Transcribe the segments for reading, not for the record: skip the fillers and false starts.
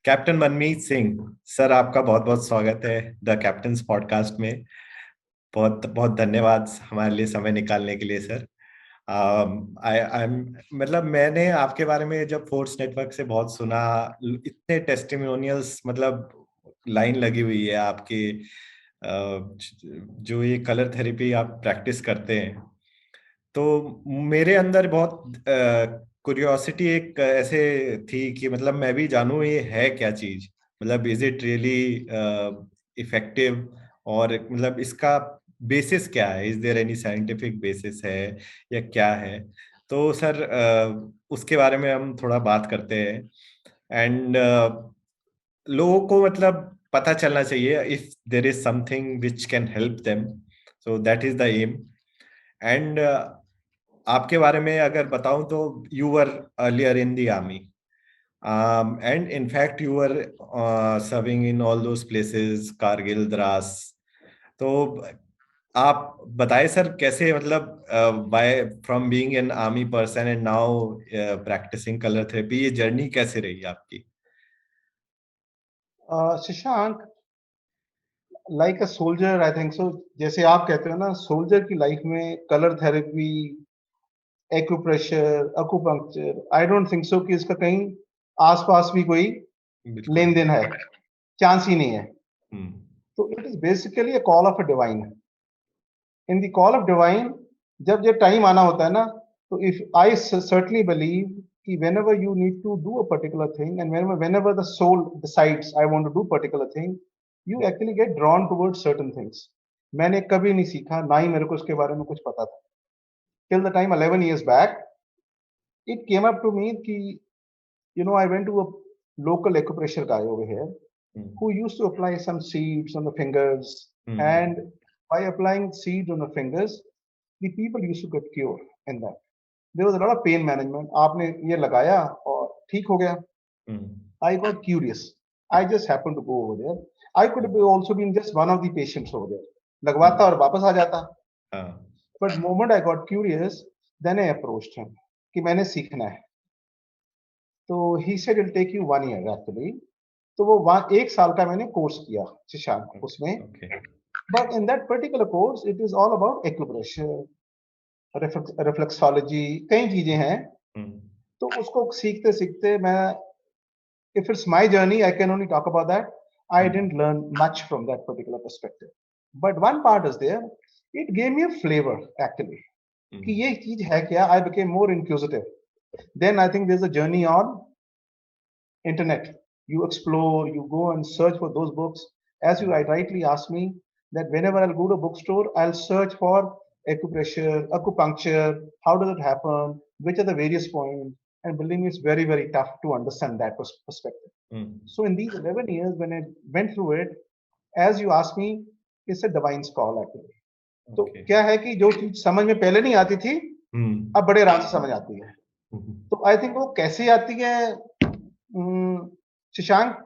Captain मनमीत Singh sir, आपका बहुत बहुत स्वागत है द कैप्टन्स पॉडकास्ट में। बहुत बहुत धन्यवाद हमारे लिए समय निकालने के लिए सर। आई मतलब मैंने आपके बारे में जब फोर्स नेटवर्क से बहुत सुना, इतने टेस्टिमोनियल्स, मतलब लाइन लगी हुई है आपकी। जो ये कलर थेरेपी आप प्रैक्टिस करते हैं, तो मेरे अंदर बहुत क्यूरियोसिटी एक ऐसे थी कि मतलब मैं भी जानूं ये है क्या चीज। मतलब इज इट रियली इफेक्टिव, और मतलब इसका बेसिस क्या है? Is there any scientific basis है या क्या है? तो सर उसके बारे में हम थोड़ा बात करते हैं। एंड लोगों को मतलब पता चलना चाहिए if there is something which can help them, so that is the aim. And आपके बारे में अगर बताऊं तो you were earlier in the army, and in fact you were serving in all those places, Kargil, Dras. तो आप बताएं सर, कैसे मतलब by from being an army person and now practising colour therapy, ये जर्नी कैसे रही आपकी? Shashank, like a soldier I think so. जैसे आप कहते हो ना, सोल्जर की लाइफ में colour therapy, acupressure, acupuncture, I don't think so कि इसका कहीं आसपास भी कोई बिल्कुल। लेन देन है। चांस ही नहीं है। हम्म। तो it is basically a call of a divine. In the call of divine, जब ये टाइम आना होता है ना, तो इफ आई सर्टनली बिलीव कि whenever you need to do a particular thing, and whenever the soul decides I want to do particular thing, you actually get drawn towards certain things. मैंने कभी नहीं सीखा, ना ही मेरे को उसके बारे में कुछ पता था। Till the time 11 years back, it came up to me कि I went to a local acupressure guy over here who used to apply some seeds on the fingers, and by applying seeds on the fingers, the people used to get cured in that. There was a lot of pain management. आपने ये लगाया और ठीक हो गया। I got curious. I just happened to go over there. I could have also been just one of the patients over there. लगवाता और वापस आ जाता। But moment I got curious, then I approached him कि मैंने सीखना है। तो he said it'll take you 1 year actually. तो वो एक साल का मैंने कोर्स किया शशांक उसमें। But in that particular course, it is all about acupressure, reflexology, कई चीजें हैं। तो उसको सीखते सीखते मैं, if it's my journey, I can only talk about that. I didn't learn much from that particular perspective. But one part is there. It gave me a flavor actually. कि ये चीज है क्या? I became more inquisitive. Then I think there's a journey on internet. You explore, you go and search for those books. As you rightly asked me, that whenever I'll go to a bookstore, I'll search for acupressure, acupuncture, how does it happen, which are the various points, and believe me, it's very, very tough to understand that perspective. So in these 11 years, when I went through it, as you asked me, it's a divine call actually. तो क्या है कि जो चीज समझ में पहले नहीं आती थी, अब बड़े आराम से समझ आती है। तो आई थिंक वो कैसे आती है, Shashank,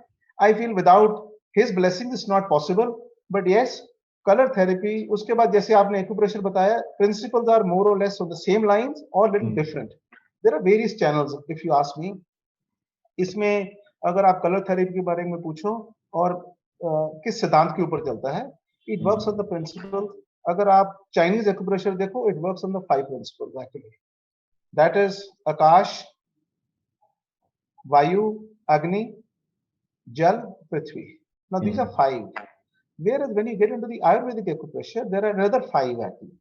I feel without his blessing is not possible. But yes, colour therapy, उसके बाद जैसे आपने एक्यूप्रेशर बताया, प्रिंसिपल्स आर मोर और less on the same lines और little different. There are various channels if you ask me. इसमें अगर आप कलर थेरेपी के बारे में पूछो और किस सिद्धांत के ऊपर चलता है, it works on the principle. अगर आप चाइनीज एक्यूप्रेशर देखो, it works on the 5 principles actually. That is Akash, Vayu, Agni, Jal, Prithvi. Now these are 5. Whereas when you get into the Ayurvedic acupressure, there are another 5 actually.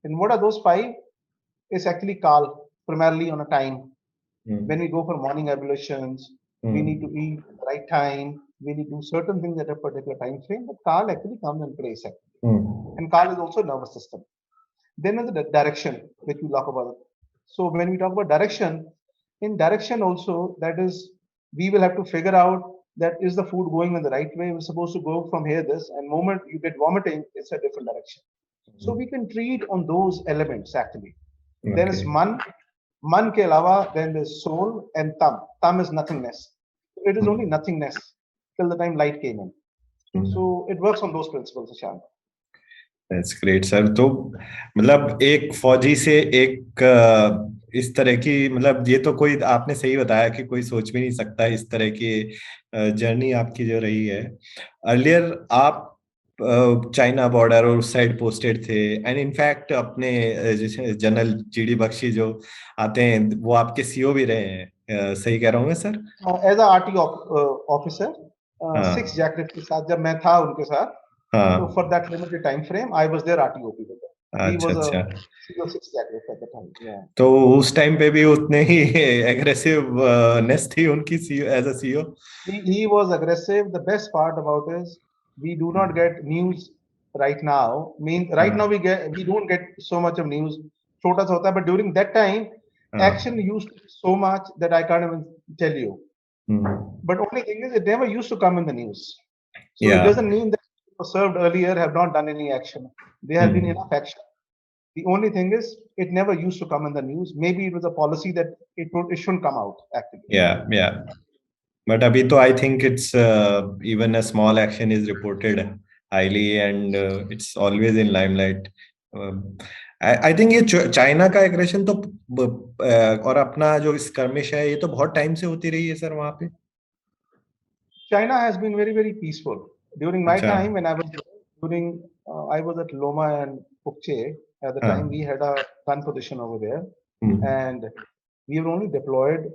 And what are those 5? It's actually Kal, primarily on a time. When we go for morning ablutions, we need to eat at the right time. We need to do certain things at a particular time frame. But Kal actually comes in place actually. And Kal is also nervous system. Then is the direction which we talk about. So when we talk about direction, in direction also, that is, we will have to figure out that is the food going in the right way. We're supposed to go from here this, and moment you get vomiting, it's a different direction. So we can treat on those elements actually. Then is man ke alawa, then there's soul, and tam is nothingness. It is only nothingness till the time light came in. So it works on those principles, Shashank. That's great, sir. तो मतलब एक फौजी से एक इस तरह की, मतलब ये तो कोई, आपने सही बताया कि कोई सोच भी नहीं सकता इस तरह की जर्नी आपकी जो रही है। अर्लियर आप चाइना बॉर्डर और उस साइड पोस्टेड थे, एंड इनफैक्ट अपने जैसे जनरल जीडी बख्शी जो आते हैं वो आपके सीओ भी रहे हैं, सही कह रहा हूँ मैं sir? As a RT officer, six हाँ जैकलिफ्ट के साथ जब मैं था उनके साथ, तो हाँ। for that limited time frame, I was their RTOP with them. He अच्छा was a अच्छा। CO6 graduate at the time. Yeah. तो उस टाइम पे भी उतने ही एग्रेसिव नेस थी उनकी CEO, as a CEO? He was aggressive. The best part about is we do not get news right now. Mean right now हाँ we don't get so much of news. छोटा सा होता है, but during that time, हाँ। action used to be so much that I can't even tell you. But only thing is, it never used to come in the news. So it या। doesn't mean that people served earlier have not done any action. There have been enough action. The only thing is, it never used to come in the news. Maybe it was a policy that it shouldn't come out actively. या। But अभी तो I think it's even a small action is reported highly, and it's always in limelight. I think ये China का aggression तो और अपना जो skirmish है, ये तो बहुत टाइम से होती रही है सर वहां पे। China has been very, very peaceful. During my अच्छा। time, when I was during, I was at Loma and Pukche at the time. We हाँ। had a gun position over there, hmm. and we were only deployed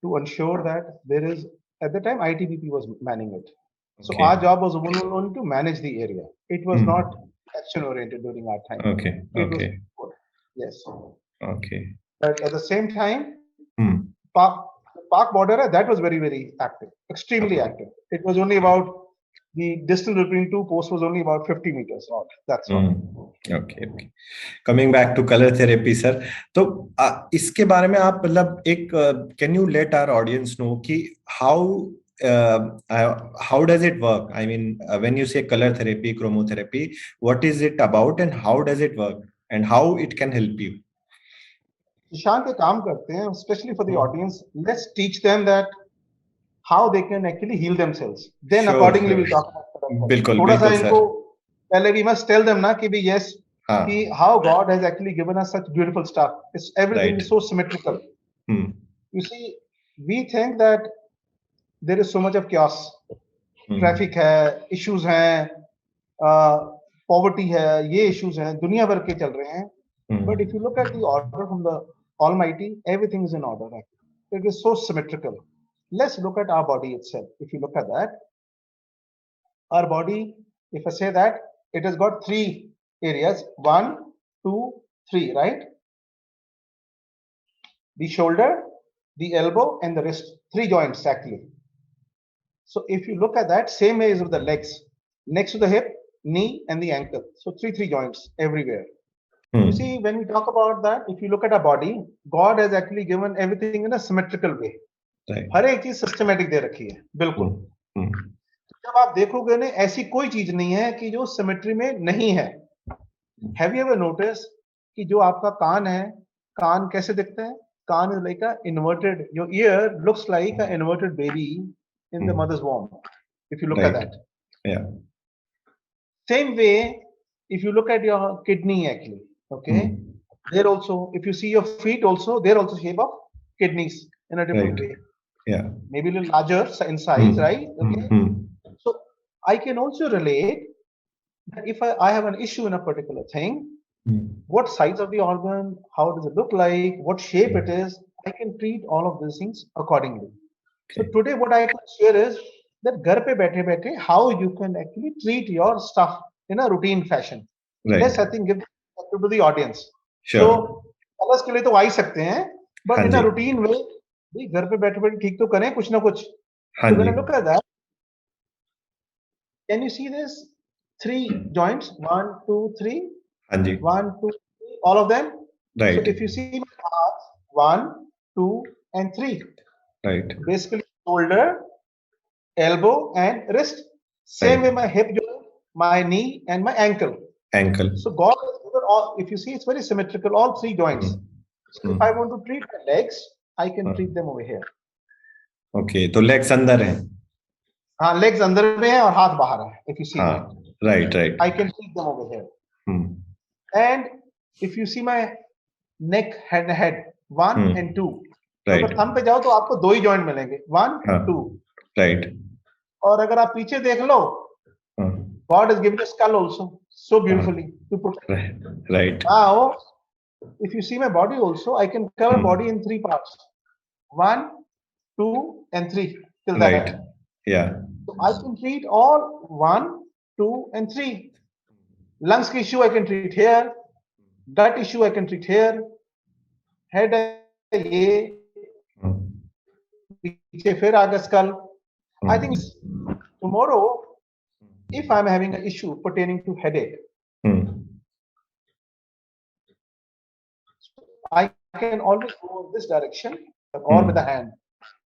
to ensure that there is. At the time, ITBP was manning it, so okay. our job was only to manage the area. It was not hmm. action oriented during our time. Okay It was, okay yes, okay. but at the same time, hmm. Pak, Pak border, that was very, very active, extremely active. It was only about the distance between two posts was only about 50 meters. That's all. Okay okay. Coming back to colour therapy sir, तो इसके बारे में आप मतलब एक, can you let our audience know कि how how does it work? I mean, when you say color therapy, chromotherapy, what is it about and how does it work and how it can help you? Shashank के काम करते हैं, especially for the audience. Let's teach them that how they can actually heal themselves. Then Sure, accordingly sure. we'll talk about color therapy. बिल्कुल थोड़ा सा बिल्कुल इनको sir. पहले we must tell them ना कि भी yes, कि हाँ। how God has actually given us such beautiful stuff. It's everything right. is so symmetrical. Hmm. You see, we think that there is so much of chaos. Traffic है, issues हैं, poverty है, ये issues हैं, दुनिया भर के चल रहे हैं. But if you look at the order from the Almighty, everything is in order. It is so symmetrical. Let's look at our body itself. If you look at that, our body, if I say that, it has got three areas: 1, 2, 3, right? The shoulder, the elbow, and the wrist. Three joints actually. So if you look at that, same way as with the legs, next to the hip, knee, and the ankle. So three joints everywhere. You see, when we talk about that, if you look at our body, God has actually given everything in a symmetrical way. हर एक चीज systematic दे रखी है, बिल्कुल. जब आप देखोगे ना, ऐसी कोई चीज नहीं है कि जो सिमेट्री में नहीं है. Have you ever noticed कि जो आपका कान है, कान कैसे दिखता है? कान is like a inverted. Your ear looks like an inverted baby in the mother's womb. If you look at that. Yeah. Same way, if you look at your kidney actually, okay, there also, if you see your feet also, they're also shape of kidneys in a different way. Yeah. Maybe a little larger in size, right? Okay. So I can also relate that if I have an issue in a particular thing, what size of the organ, how does it look like, what shape it is, I can treat all of these things accordingly. So today what I can share is that घर पे बैठे बैठे how you can actually treat your stuff in a routine fashion. Let's I think give to the audience. Sure. So colors के लिए तो आ ही सकते हैं, but in a routine way, भी घर पे बैठे बैठे ठीक तो करें कुछ ना कुछ. So when I look at that, can you see this? Three joints, 1, 2, 3. 1, 2, 3, all of them. Right. So if you see my arms, 1, 2, and 3. Right. Basically shoulder, elbow, and wrist. Same way my hip joint, my knee, and my ankle. So God has given all. If you see, it's very symmetrical. All three joints. So if I want to treat my legs, I can treat them over here. Okay, तो legs अंदर हैं. हाँ, legs अंदर में है और हाथ बाहर है. If you see that. Right, right. I can treat them over here. And if you see my neck, head, 1 and 2. तो राइट अगर थंब पे जाओ तो आपको 2 ही जॉइंट मिलेंगे, 1 हाँ 2. राइट और अगर आप पीछे देख लो, हाँ God has given a skull also so beautifully to protect. Right Now, if you see my body also, I can cover body in 3 parts. 1, 2, and 3 till that right end. या So I can treat all 1, 2, and 3. Lungs issue I can treat here. Gut issue I can treat here. Head ये पीछे फिर आगे skull. I think tomorrow, if I'm having an issue pertaining to headache, I can always go in this direction or with the hand,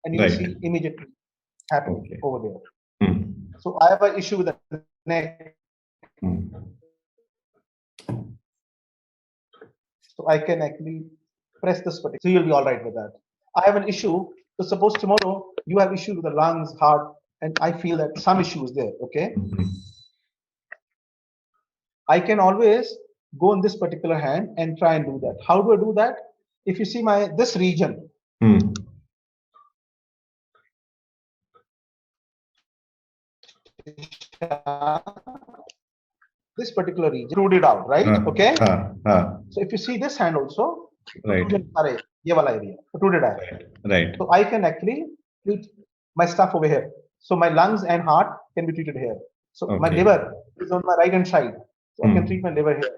and you will see Right. immediately happening Okay. over there. So I have an issue with the neck, so I can actually press this button. So you'll be all right with that. I have an issue. So suppose tomorrow you have issue with the lungs, heart, and I feel that some issue is there. Okay, I can always go in this particular hand and try and do that. How do I do that? If you see my this region, this particular region, ruled it out, right? Okay. So if you see this hand also, right, ये वाला area, protruded eye. right, So I can actually treat my stuff over here. So my lungs and heart can be treated here. So my Okay. liver is on my right hand side. So I can treat my liver here.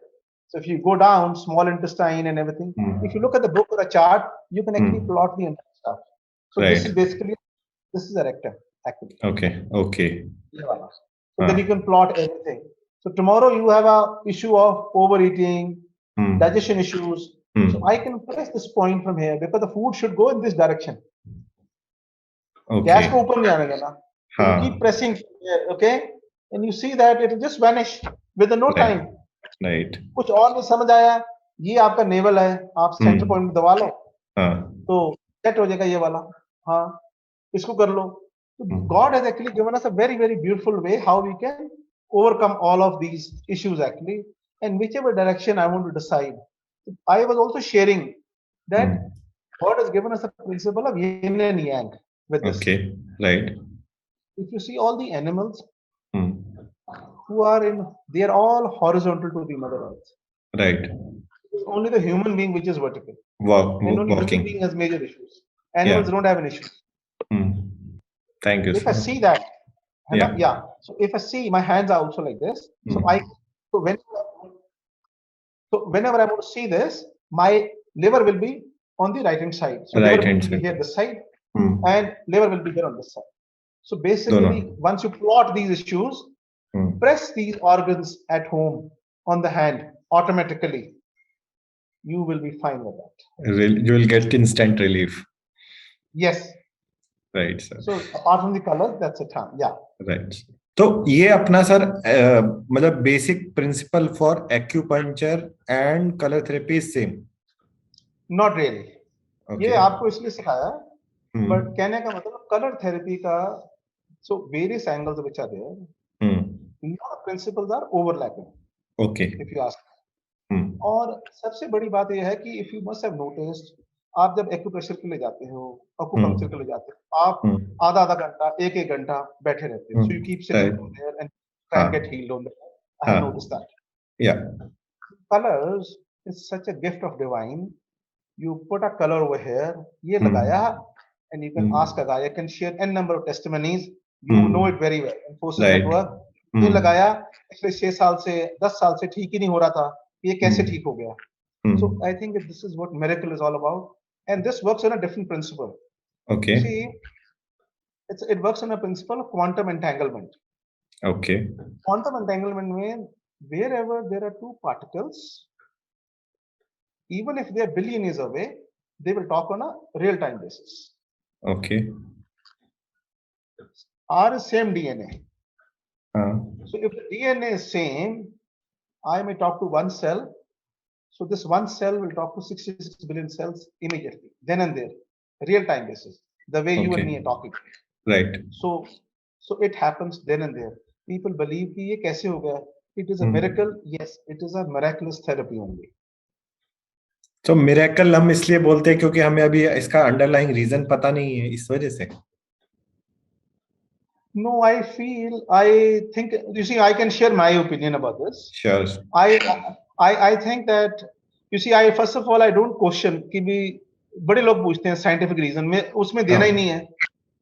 So if you go down, small intestine and everything, if you look at the book or a chart, you can actually plot the entire stuff. So this Right. is basically, this is a rectum actually. okay, okay, ये वाला. So then you can plot everything. So tomorrow you have a issue of overeating, digestion issues. So I can press this point from here because the food should go in this direction. Gas okay, को ऊपर नहीं आने देना. So you keep pressing here, okay, and you see that it will just vanish within no Right. time. right, कुछ और नहीं समझ आया, ये आपका नेवल है, आप सेंटर पॉइंट में दबा लो, हाँ, तो सेट हो जाएगा ये वाला. हाँ, इसको कर लो. God has actually given us a very, very beautiful way how we can overcome all of these issues actually, and whichever direction I want to decide. I was also sharing that God has given us a principle of yin and yang with this. okay, right, If you see all the animals who are in, they are all horizontal to the Mother Earth. right, It's only the human being which is vertical, walk, and only human walking, being has major issues. Animals don't have an issue. Thank you, If I sir. see that, Yeah. yeah. So if I see my hands are also like this, so whenever I want to see this, my liver will be on the right hand side. So liver Right hand will be side. here this side, and liver will be here on this side. So basically, Dono. once you plot these issues, press these organs at home on the hand automatically. You will be fine with that. You will get instant relief. Yes. Right, sir. So apart from the color, that's it. Yeah. Right. तो ये अपना sir मतलब basic principle for acupuncture and colour therapy same. Not really. ये आपको इसलिए सिखाया, but कहने का मतलब कलर थेरेपी का, so various angles which are there, lot of principles are overlapping. Okay. If you ask. और सबसे बड़ी बात यह है कि if you must have noticed, आप जब एक्यूप्रेशर के लिए जाते हो, एक्यूपंक्चर के लिए जाते हो, आप आधा घंटा, एक घंटा बैठे रहते हो. So you keep sitting there and try and get healed on that. I have noticed that. Yeah. Colors is such a gift of divine. You put a color over here, ये लगाया, and you can ask a guy. I can share n number of testimonies. You know it very well. Infosys network. ये लगाया, पिछले 6 साल से 10 साल से ठीक ही नहीं हो रहा था. ये कैसे ठीक हो गया? So I think this is what miracle is all about, and this works on a different principle. Okay. See, it works on a principle of quantum entanglement. Okay. Quantum entanglement means wherever there are two particles, even if they are billion years away, they will talk on a real-time basis. Okay. R is same DNA. So if the DNA is same, I may talk to one cell. So this one cell will talk to 66 billion cells immediately, then and there, real-time basis, the way you and me are talking. Right. So it happens then and there. People believe कि ये कैसे हो गया? It is a miracle. Yes, it is a miraculous therapy only. तो miracle हम इसलिए बोलते हैं क्योंकि हमें अभी इसका अंडरलाइंग रीजन पता नहीं है, इस वजह से। No, I think, you see, I can share my opinion about this. Sure. I, I think that, you see, I first of all, I don't question कि भी बड़े लोग पूछते हैं scientific reason में, उसमें देना ही नहीं है.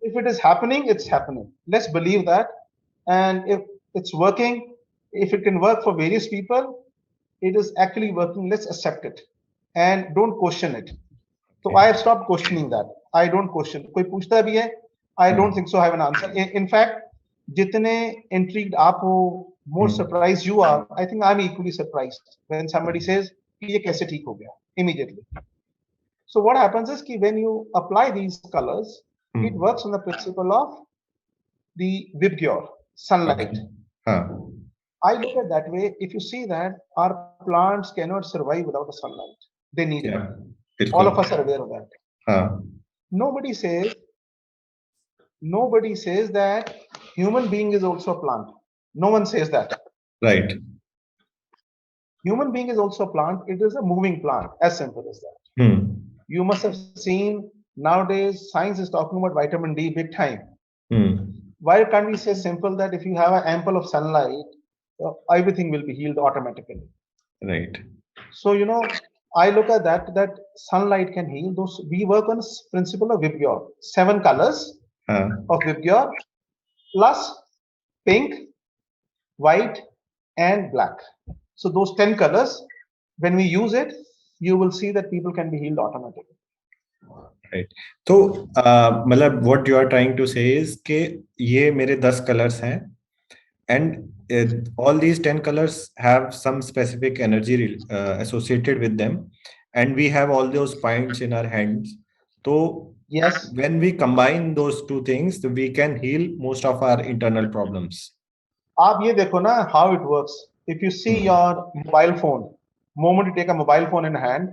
If it is happening, it's happening. Let's believe that. And if it's working, if it can work for various people, it is actually working. Let's accept it and don't question it. So I have stopped questioning that. I don't question. कोई पूछता भी है, I don't think so I have an answer. In fact, जितने intrigued आप हो, more surprised you are, I think I'm equally surprised when somebody says कि ये कैसे ठीक हो गया immediately. So what happens is कि when you apply these colors, it works on the principle of the Vibgyor, sunlight. I look at that way. If you see that our plants cannot survive without the sunlight, they need it. All of us are aware of that. Nobody says that human being is also a plant. No one says that. Right. Human being is also a plant. It is a moving plant, as simple as that. You must have seen nowadays science is talking about vitamin D big time. Why can't we say simple that if you have an ample of sunlight, everything will be healed automatically? Right. So, I look at that sunlight can heal. Those we work on principle of Vibgyor, 7 colors of Vibgyor, plus pink, white, and black. So those 10 colors, when we use it, you will see that people can be healed automatically. Right. तो मतलब what you are trying to say is कि ये मेरे 10 colors हैं, and all these 10 colors have some specific energy associated with them, and we have all those points in our hands. So yes, when we combine those two things, we can heal most of our internal problems. आप ये देखो ना how it works. If you see your mobile phone, moment you take a mobile phone in hand,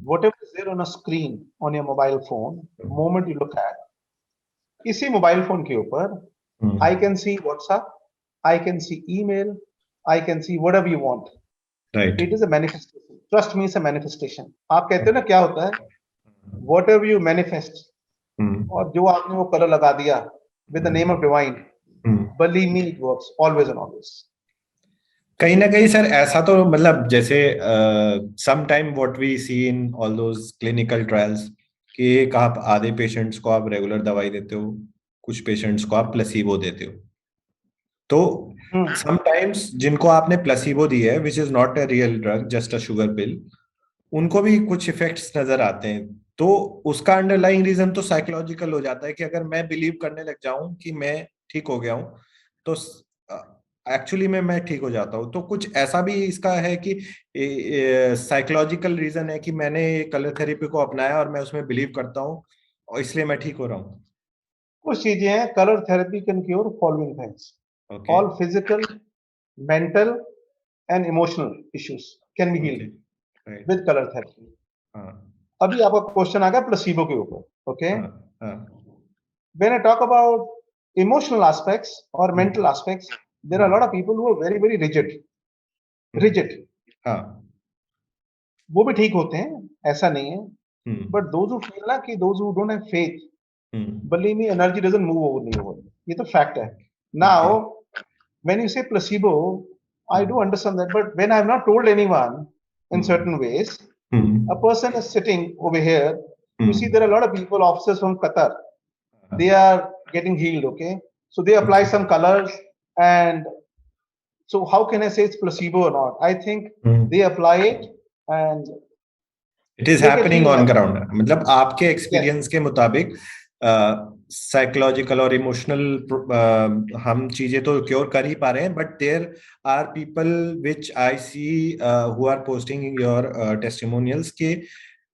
whatever is there on a screen on your mobile phone, moment you look at, इसी mobile phone के ऊपर, I can see WhatsApp, I can see email, I can see whatever you want. Right. It is a manifestation. Trust me, it's a manifestation. आप कहते हो ना क्या होता है? Whatever you manifest, और जो आपने वो कलर लगा दिया with the name of divine, believe me, it works always and always. कहीं ना कहीं सर ऐसा तो मतलब जैसे some time what we see in all those clinical trials कि एक आप आधे पेशेंट्स को आप रेगुलर दवाई देते हो, कुछ पेशेंट्स को आप प्लेसिबो देते हो, तो समटाइम्स जिनको आपने प्लेसिबो दी है which is not a real drug, just a sugar pill, उनको भी कुछ इफेक्ट्स नजर आते हैं। तो उसका अंडरलाइंग रीजन तो साइकोलॉजिकल हो जाता है कि अगर मैं बिलीव करने लग जाऊं कि मैं ठीक हो गया हूं तो एक्चुअली में मैं ठीक हो जाता हूँ। तो कुछ ऐसा भी इसका है कि साइकोलॉजिकल रीजन है कि मैंने कलर थेरेपी को अपनाया और मैं उसमें बिलीव करता हूँ और इसलिए मैं ठीक हो रहा हूँ। कुछ चीजें हैं, colour therapy can cure following things, all physical, mental and emotional issues can be healed with colour therapy. अभी आपका क्वेश्चन आ गया प्लेसिबो के ऊपर, okay? When I talk about emotional aspects और mental aspects, there are a lot of people who are very very rigid. वो भी ठीक होते हैं, ऐसा नहीं है, but those who feel ना कि those who don't have faith, believe me, energy doesn't move over, ये तो fact है. Now when you say placebo, I do understand that, but when I have not told anyone in certain ways, a person is sitting over here, you see there are a lot of people, officers from Qatar, they are getting healed, okay? So they apply some colors, and so how can I say it's placebo or not? I think they apply it and it is happening on ground. मतलब आपके experience के मुताबिक psychological और emotional हम चीजें तो cure कर ही पा रहे हैं, but there are people which I see who are posting in your testimonials के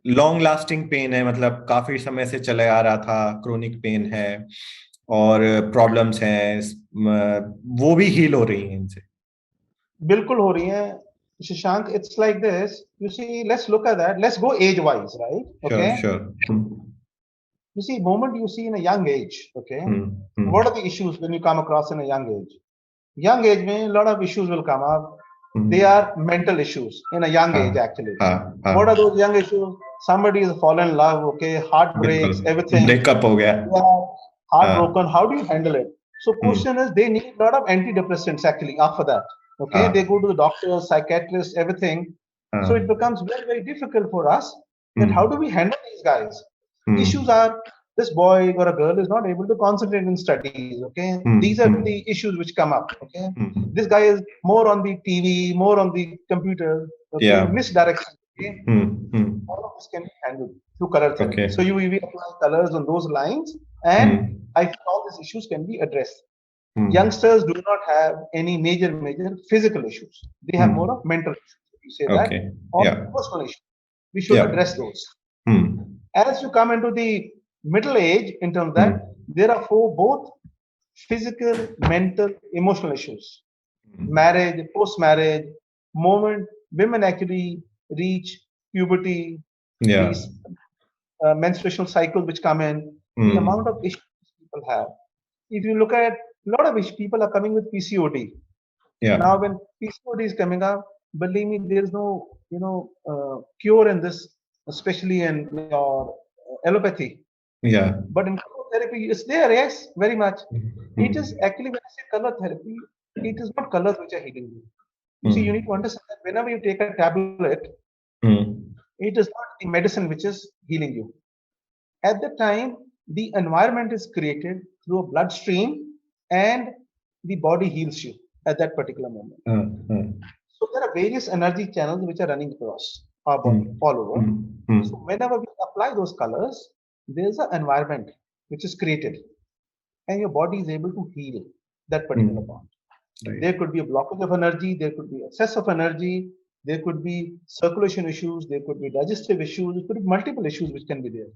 लॉन्ग लास्टिंग पेन है, मतलब काफी समय से चले आ रहा था, क्रोनिक पेन है और प्रॉब्लम्स हैं, वो भी हील हो रही हैं इनसे। बिल्कुल हो रही हैं Shashank. It's like this, you see, let's look at that, let's go age wise, right? Okay, sure. You see, moment you see in a young age, okay, what are the issues when you come across in a young age? Young age में a lot of issues will come up. they are mental issues in a young age actually. What are those young issues? Somebody is fallen in love, okay, heartbreaks, everything. Breakup हो गया. Yeah, heartbroken. How do you handle it? So question is, they need a lot of antidepressants actually after that. Okay, they go to the doctor, psychiatrist, everything. So it becomes very, very difficult for us that how do we handle these guys? Issues are, this boy or a girl is not able to concentrate in studies. Okay, these are the issues which come up. Okay, this guy is more on the TV, more on the computer. Okay, misdirection. Okay, all of this can be handled through color therapy. Okay. So you apply colors on those lines, and I think all these issues can be addressed. Youngsters do not have any major physical issues. They have more of mental issues. You say that, or personal issues. We should address those. As you come into the middle age, in terms of that, there are both physical, mental, emotional issues. Marriage, post-marriage, moment women actually reach puberty, these menstruational cycles which come in, the amount of issues people have. If you look at, a lot of people are coming with PCOD. Now, when PCOD is coming up, believe me, there is no cure in this, especially in your allopathy. But in color therapy, it's there, yes, very much. It is actually, when I say color therapy, it is not colors which are healing you. You see, you need to understand that whenever you take a tablet, it is not the medicine which is healing you. At the time, the environment is created through a bloodstream, and the body heals you at that particular moment. So there are various energy channels which are running across our body, all over. So whenever we apply those colors, there's an environment which is created, and your body is able to heal that particular part. There could be a blockage of energy, there could be excess of energy, there could be circulation issues, there could be digestive issues, there could be multiple issues which can be there.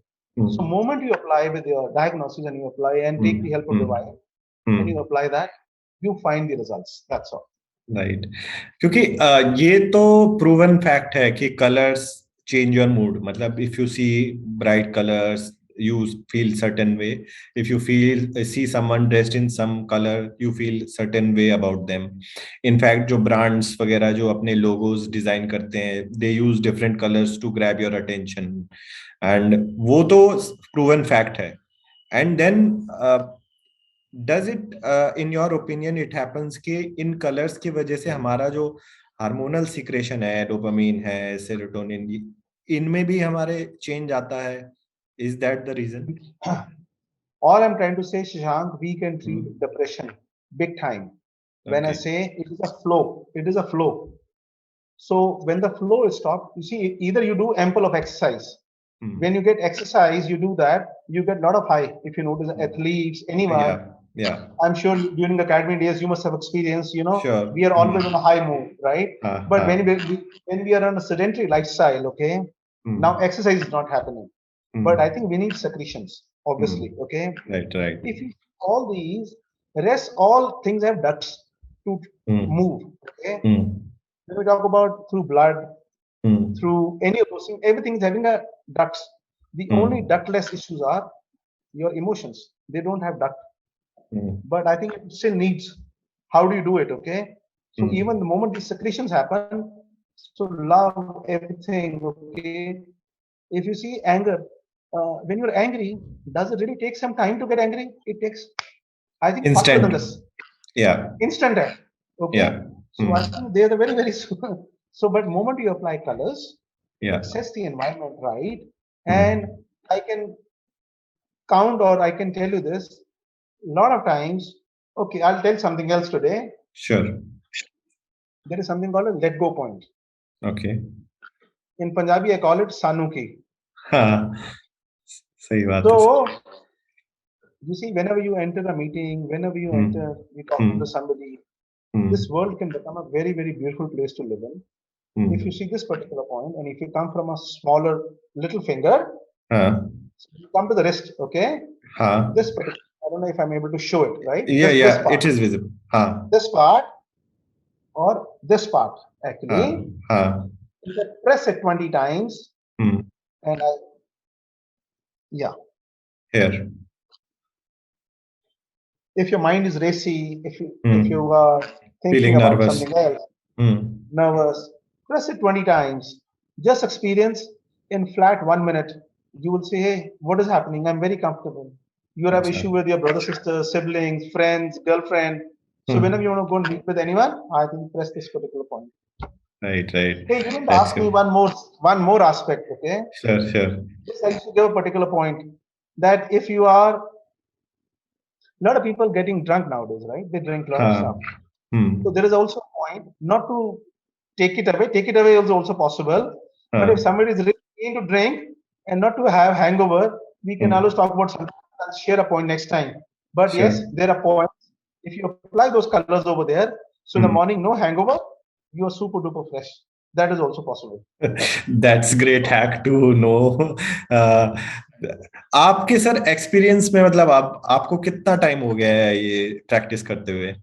So moment you apply with your diagnosis, and you apply and take the help of divine, and you apply that, you find the results. That's all. Right. क्योंकि ये तो proven fact है कि colors change your mood. मतलब if you see bright colors, you feel certain way. If you see someone dressed in some color, you feel certain way about them. In fact, जो brands वगैरह जो अपने logos design करते हैं, they use different colors to grab your attention. And वो तो proven fact है. And then does it in your opinion it happens कि इन colors की वजह से हमारा जो हार्मोनल सिक्रेशन है, डोपामीन है, सेरोटोनिन, इनमें भी हमारे चेंज आता है? Is that the reason? All I'm trying to say, Shashank, we can treat depression big time. When I say it is a flow, it is a flow. So when the flow is stopped, you see, either you do ample of exercise. When you get exercise, you do that, you get a lot of high. If you notice athletes, anyone, I'm sure during the academy days you must have experienced, we are always on a high mood, right? But when we are on a sedentary lifestyle, okay, now exercise is not happening. But I think we need secretions, obviously, okay? Right. If you all these, rest all things have ducts to move, okay? When we talk about through blood, through any of those things, everything is having a ducts. The only ductless issues are your emotions. They don't have duct. But I think it still needs. How do you do it? Okay. So even the moment these secretions happen, so love, everything. Okay. If you see anger, when you're angry, does it really take some time to get angry? It takes, I think, instant. Faster than this. Instant. Okay. So I think they're the very, very soon. So, but moment you apply colors, access the environment right, and I can count, or I can tell you this, a lot of times, okay, I'll tell something else today. Sure. There is something called a let go point. Okay. In Punjabi, I call it Sanuki. सही बात So, you see, whenever you enter a meeting, whenever you enter, you talk to somebody, this world can become a very, very beautiful place to live in. If you see this particular point, and if you come from a smaller little finger, you come to the wrist, okay? This particular, I don't know if I'm able to show it, right? Yeah, it is visible. This part or this part, actually. You can press it 20 times, and Here. If your mind is racy, if you are thinking about something else, nervous, press it 20 times. Just experience in flat 1 minute. You will say, hey, what is happening? I'm very comfortable. You have अच्छा. issue with your brother, sister, siblings, friends, girlfriend. So whenever you want to go and meet with anyone, I think press this particular point. Right, right. Hey, you didn't That's ask me good. one more aspect, okay? Sure, sure. Just I used to give a particular point that if you are a lot of people getting drunk nowadays, right? They drink a lot of stuff. हाँ. So there is also a point not to take it away. Take it away is also possible. But if हाँ. somebody is really keen to drink and not to have hangover, we can always talk about something. I'll share a point next time. But Sure. yes, there are points. If you apply those colors over there, so in the morning no hangover, you are super duper fresh. That is also possible. That's great hack to know. uh, आपके sir experience में मतलब आपको कितना time हो गया है ये practice करते हुए?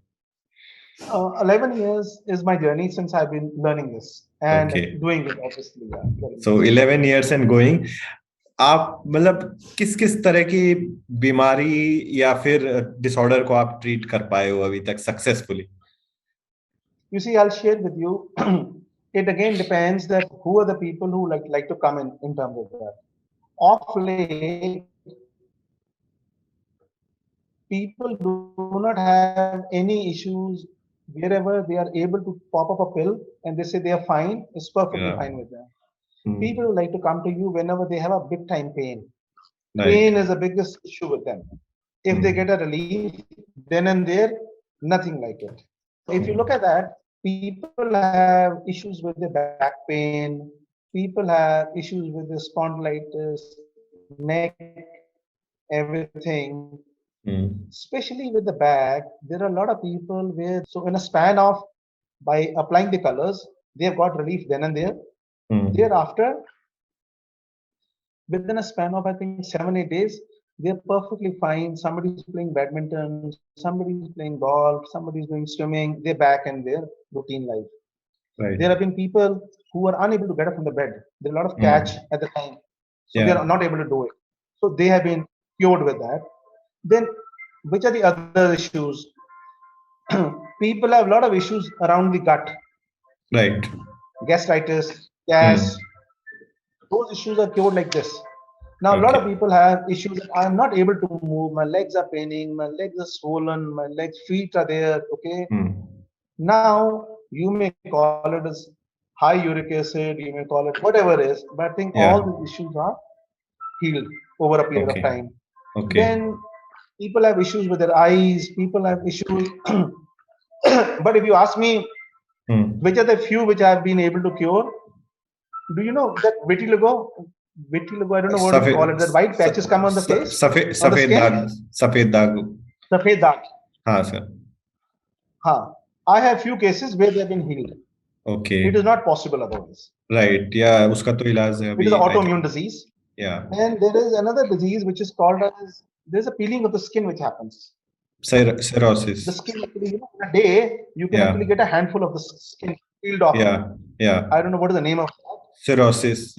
11 years is my journey since I've been learning this and Okay. doing it, obviously. Yeah, So 11 years and going. आप मतलब किस किस तरह की बीमारी या फिर डिसऑर्डर को आप ट्रीट कर पाए हो अभी तक successfully? You see, I'll share with you. It again depends that who are the people who like to come in terms of that. Of late, people do not have any issues wherever they are able to pop up a pill and they say they are fine. It's perfectly Yeah. fine with them. People who like to come to you whenever they have a big time pain. Right. Pain is the biggest issue with them. If they get a relief, then and there, nothing like it. If you look at that, people have issues with their back pain, people have issues with the spondylitis, neck, everything. Especially with the back, there are a lot of people where, so in a span of, by applying the colors, they have got relief then and there. Thereafter, within a span of, I think, 7-8 days, they're perfectly fine. Somebody's playing badminton, somebody's playing golf, somebody's doing swimming, they're back in their routine life. Right. There have been people who are unable to get up from the bed. There are a lot of catch at the time. So they are not able to do it. So they have been cured with that. Then, which are the other issues? People have a lot of issues around the gut. Right. Gastritis, gas. Those issues are cured like this. Now, a lot of people have issues that I'm not able to move. My legs are paining. My legs are swollen. My legs, feet are there. Okay. Now, you may call it as high uric acid. You may call it whatever it is. But I think all these issues are healed over a period of time. Then people have issues with their eyes. People have issues. But if you ask me, which are the few which I have been able to cure? Do you know that vitiligo? Vitiligo, I don't know what to call it. That white patches come on the face, on the skin. सफेद दाग. Safed दाग. हाँ sir. हाँ. I have few cases where they have been healed. Okay. It is not possible otherwise. Right. Yeah. उसका तो इलाज है अभी. It is an autoimmune disease. Yeah. And there is another disease which is called as, there's a peeling of the skin which happens. Cirrhosis. The skin actually, in a day, you can actually get a handful of the skin peeled off. Yeah. I don't know what is the name of that. Cirrhosis.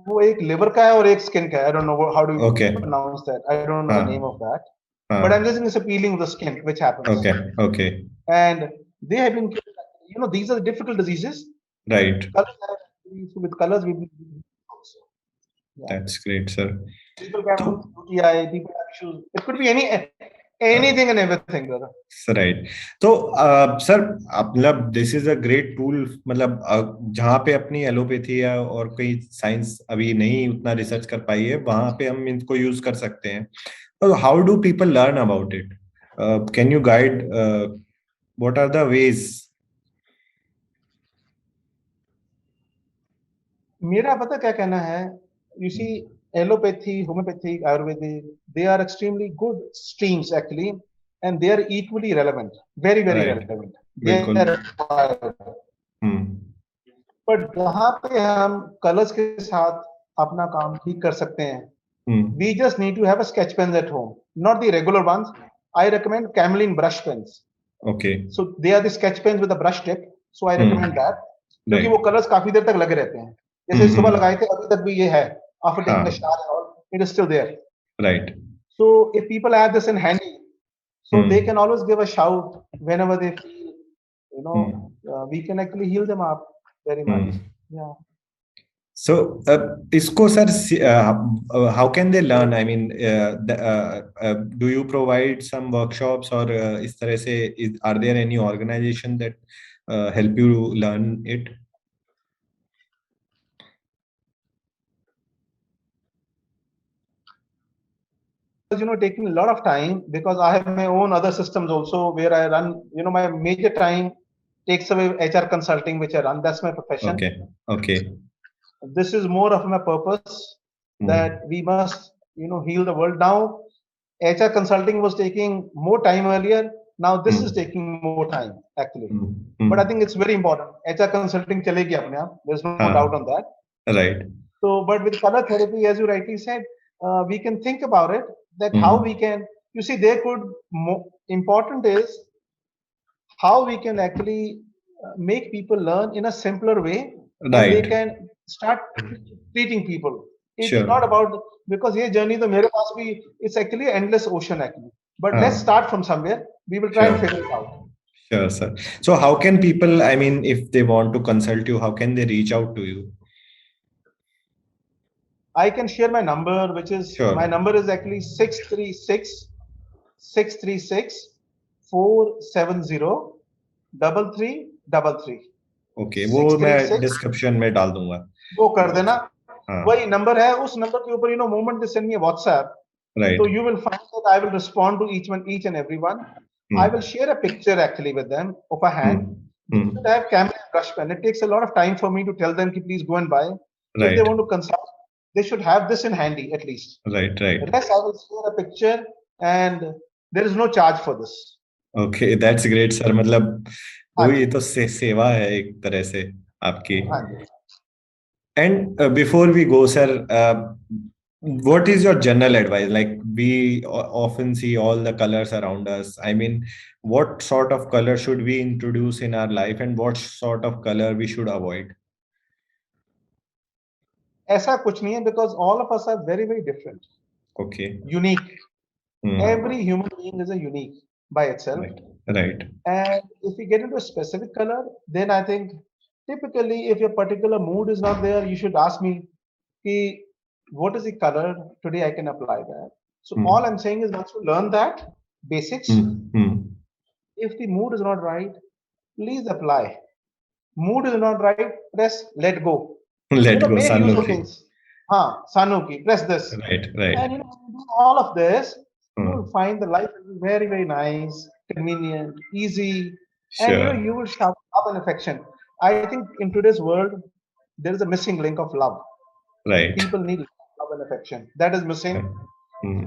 वो एक liver का है और एक skin का है. I don't know how do you pronounce that. I don't know the name of that. But I'm guessing it's a peeling of the skin which happens. Okay. And they have been, these are the difficult diseases. Right. With colors, we also. That's great, sir. People can have UTI, people have issues. It could be anything and everything, brother. Right. तो sir मतलब this is a great tool. मतलब जहाँ पे अपनी allopathy है और कोई science अभी नहीं उतना रिसर्च कर पाई है वहां पे हम इनको यूज कर सकते हैं. तो how do people learn about it? Can you guide what are the ways? मेरा पता क्या कहना है, you see, allopathy, homeopathy, Ayurvedic, they are extremely good streams actually, and they are equally relevant, very relevant. But जहाँ पे हम colours के साथ अपना काम ठीक कर सकते हैं, we just need to have a sketch pens at home, not the regular ones. I recommend Camlin brush pens. Okay. So they are the sketch pens with a brush tip. So I recommend that. क्योंकि वो colours काफी देर तक लगे रहते हैं. जैसे सुबह लगाए थे अभी तक भी ये है. After taking a shower and all, it is still there. Right. So if people have this in handy, so they can always give a shout whenever they feel we can actually heal them up very much. Yeah. So, इसको sir, how can they learn? I mean, do you provide some workshops or इस तरह से are there any organization that help you learn it? Taking a lot of time because I have my own other systems also where I run. My major time takes away HR consulting, which I run. That's my profession. Okay. This is more of my purpose that we must, heal the world. Now, HR consulting was taking more time earlier. Now this is taking more time actually. But I think it's very important. HR consulting chalegi apne aap. There's no doubt on that. Right. So, but with color therapy, as you rightly said, we can think about it. That how we can, you see, important is how we can actually make people learn in a simpler way, and they can start treating people. It's not about, because this journey to mere paas bhi, it's actually an endless ocean actually. But let's start from somewhere. We will try and figure it out. Sure, sir. So how can people, I mean, if they want to consult you, how can they reach out to you? I can share my number, which is, my number is actually 636-636-470-3333. Okay, वो मैं description में डाल दूंगा. वो कर देना. वही number है, उस नंबर के ऊपर moment they send me a WhatsApp. Right. So you will find that I will respond to each and everyone. I will share a picture actually with them of a hand. They should have camera and brush pen. It takes a lot of time for me to tell them, please go and buy. If they want to consult, they should have this in handy at least. Right. The rest I will share a picture, and there is no charge for this. Okay, that's great, sir. मतलब वो ये तो सेवा है एक तरह से आपकी. And before we go, sir, what is your general advice? Like, we often see all the colors around us. I mean, what sort of color should we introduce in our life, and what sort of color we should avoid? ऐसा कुछ नहीं है, because all of us are very, very different. Okay. Unique. Every human being is a unique by itself. Right. And if we get into a specific color, then I think typically if your particular mood is not there, you should ask me, what is the color today I can apply that. So all I'm saying is, once you learn that basics, if the mood is not right, please apply. Mood is not right, press let go. Let go. Make use of things. Sanuki, press this. Right. And you do all of this, you will find the life is very, very nice, convenient, easy, and you will have love and affection. I think in today's world, there is a missing link of love. Right. People need love and affection. That is missing.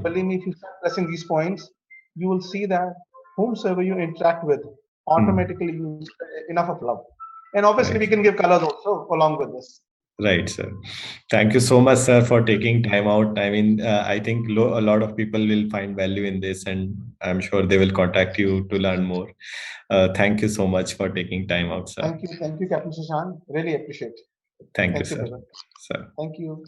Believe me, if you start pressing these points, you will see that whomsoever you interact with, automatically you enough of love. And obviously we can give colors also along with this. Right, sir. Thank you so much, sir, for taking time out. I mean, I think a lot of people will find value in this, and I'm sure they will contact you to learn more. Thank you so much for taking time out, sir. Thank you, Captain Shashank. Really appreciate it. Thank you, sir. Thank you.